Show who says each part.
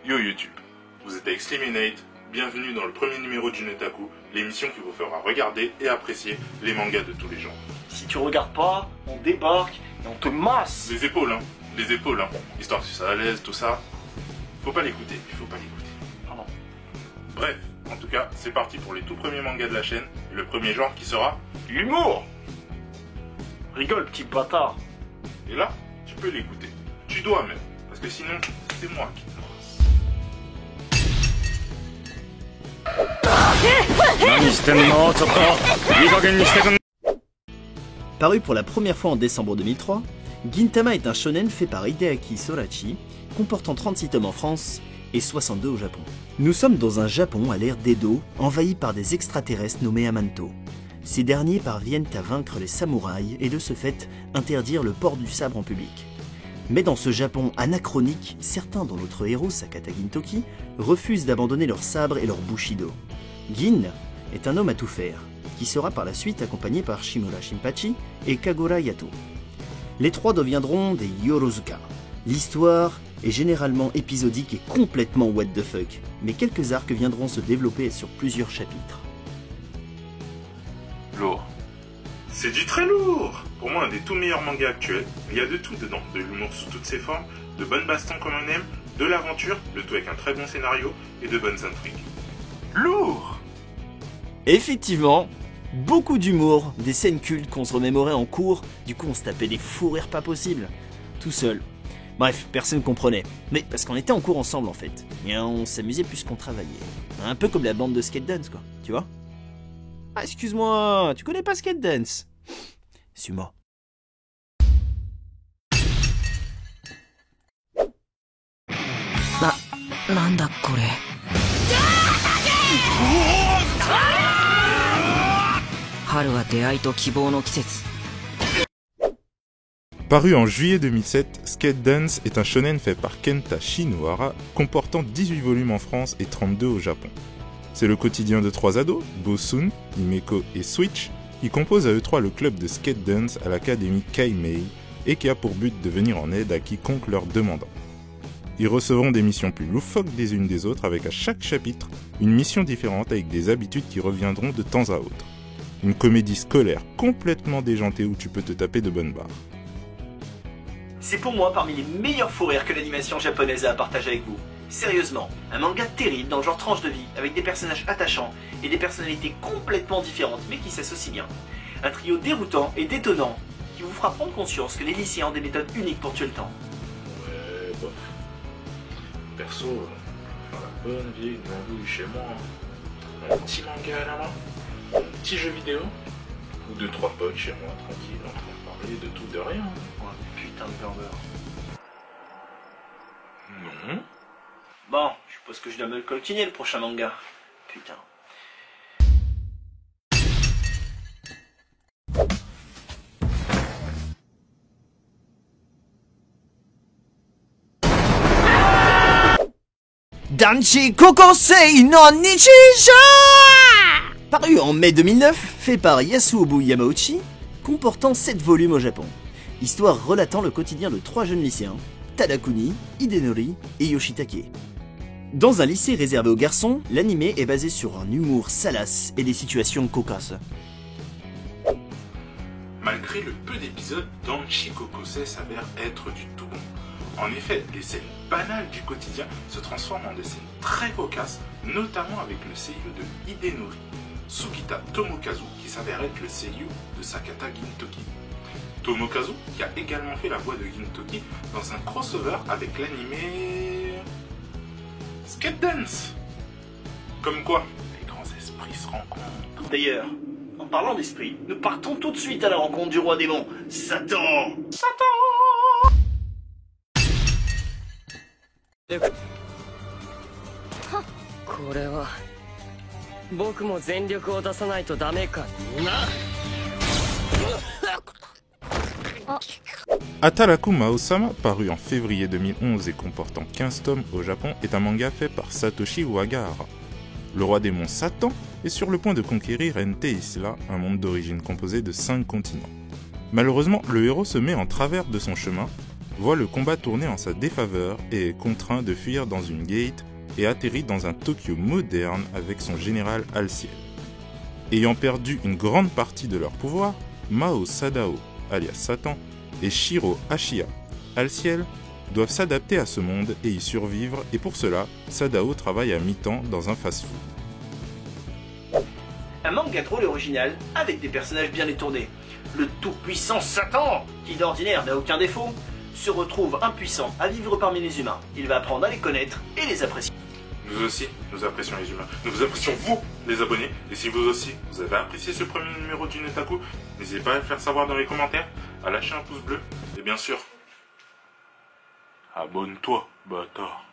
Speaker 1: Yo YouTube, vous êtes avec Sliminate, bienvenue dans le premier numéro du Netaku, l'émission qui vous fera regarder et apprécier les mangas de tous les genres.
Speaker 2: Si tu regardes pas, on débarque et on te masse.
Speaker 1: Les épaules, histoire que tu sois à l'aise, tout ça. Faut pas l'écouter,
Speaker 2: Pardon.
Speaker 1: Bref, en tout cas, c'est parti pour les tout premiers mangas de la chaîne, et le premier genre qui sera
Speaker 2: L'humour. Rigole, petit bâtard.
Speaker 1: Et là, tu peux l'écouter. Tu dois même, parce que sinon, c'est moi qui te masse.
Speaker 3: Paru pour la première fois en décembre 2003, Gintama est un shonen fait par Hideaki Sorachi, comportant 36 tomes en France et 62 au Japon. Nous sommes dans un Japon à l'ère d'Edo, envahi par des extraterrestres nommés Amanto. Ces derniers parviennent à vaincre les samouraïs et de ce fait interdire le port du sabre en public. Mais dans ce Japon anachronique, certains dont notre héros Sakata Gintoki refusent d'abandonner leur sabre et leur bushido. Gin est un homme à tout faire, qui sera par la suite accompagné par Shimura Shinpachi et Kagura Yato. Les trois deviendront des Yorozuka. L'histoire est généralement épisodique et complètement what the fuck, mais quelques arcs viendront se développer sur plusieurs chapitres.
Speaker 1: Lourd. C'est du très lourd. Pour moi, un des tout meilleurs mangas actuels. Il y a de tout dedans. De l'humour sous toutes ses formes, de bonnes bastons comme on aime, de l'aventure, le tout avec un très bon scénario et de bonnes intrigues. Lourd.
Speaker 3: Effectivement, beaucoup d'humour, des scènes cultes qu'on se remémorait en cours, du coup on se tapait des fous rires pas possibles, tout seul. Bref, personne comprenait, mais parce qu'on était en cours ensemble en fait, et on s'amusait plus qu'on travaillait. Un peu comme la bande de Skate Dance quoi, tu vois. Ah excuse-moi, tu connais pas Skate Dance? Suis-moi.
Speaker 4: Nanda kore. Haru wa deai to kibou no kisetsu.
Speaker 1: Paru en juillet 2007, Skate Dance est un shonen fait par Kenta Shinohara, comportant 18 volumes en France et 32 au Japon. C'est le quotidien de trois ados, Bosun, Himeko et Switch, qui composent à eux trois le club de Skate Dance à l'académie Kaimei et qui a pour but de venir en aide à quiconque leur demandant. Ils recevront des missions plus loufoques des unes des autres avec à chaque chapitre une mission différente avec des habitudes qui reviendront de temps à autre. Une comédie scolaire complètement déjantée où tu peux te taper de bonnes barres.
Speaker 2: C'est pour moi parmi les meilleurs fous rires que l'animation japonaise a à partager avec vous. Sérieusement, un manga terrible dans le genre tranche de vie, avec des personnages attachants et des personnalités complètement différentes mais qui s'associent bien. Un trio déroutant et détonnant qui vous fera prendre conscience que les lycéens ont des méthodes uniques pour tuer le temps.
Speaker 1: Ouais, bof. Perso, faire la bonne vieille glandouille chez moi. Un petit manga à la main, un petit jeu vidéo, ou 2-3 potes chez moi, tranquille, en train de parler de tout, de rien.
Speaker 2: Ouais, putain de burger.
Speaker 1: Non.
Speaker 2: Bon, je suppose que je dois me le coltiner le prochain manga. Putain.
Speaker 3: Danchi Kokosei no Nichijou! Paru en mai 2009, fait par Yasuobu Yamauchi, comportant 7 volumes au Japon. Histoire relatant le quotidien de 3 jeunes lycéens, Tadakuni, Hidenori et Yoshitake. Dans un lycée réservé aux garçons, l'anime est basé sur un humour salace et des situations cocasses.
Speaker 1: Malgré le peu d'épisodes, Danchi Kokosei s'avère être du tout bon. En effet, les scènes banales du quotidien se transforment en des scènes très cocasses, notamment avec le seiyuu de Hidenori, Sugita Tomokazu, qui s'avère être le seiyuu de Sakata Gintoki. Tomokazu, qui a également fait la voix de Gintoki dans un crossover avec l'anime Skate Dance. Comme quoi, les grands esprits se rencontrent.
Speaker 2: D'ailleurs, en parlant d'esprit, nous partons tout de suite à la rencontre du roi démon, Satan. Satan!
Speaker 4: これは僕も全力を出さないとダメかな。
Speaker 1: Ataraku Mao-sama, paru en février 2011 et comportant 15 tomes au Japon, est un manga fait par Satoshi Uehara. Le roi démon Satan est sur le point de conquérir Ente Isla, un monde d'origine composé de 5 continents. Malheureusement, le héros se met en travers de son chemin voit le combat tourner en sa défaveur et est contraint de fuir dans une gate et atterrit dans un Tokyo moderne avec son général Alciel. Ayant perdu une grande partie de leur pouvoir, Mao Sadao, alias Satan, et Shiro Ashiya, Alciel, doivent s'adapter à ce monde et y survivre, et pour cela, Sadao travaille à mi-temps dans un fast-food.
Speaker 2: Un manga drôle et original, avec des personnages bien détournés. Le tout-puissant Satan, qui d'ordinaire n'a aucun défaut, se retrouve impuissant à vivre parmi les humains. Il va apprendre à les connaître et les apprécier.
Speaker 1: Nous aussi, nous apprécions les humains. Nous vous apprécions vous, les abonnés. Et si vous aussi, vous avez apprécié ce premier numéro du Netaku, n'hésitez pas à le faire savoir dans les commentaires, à lâcher un pouce bleu, et bien sûr, abonne-toi, bâtard.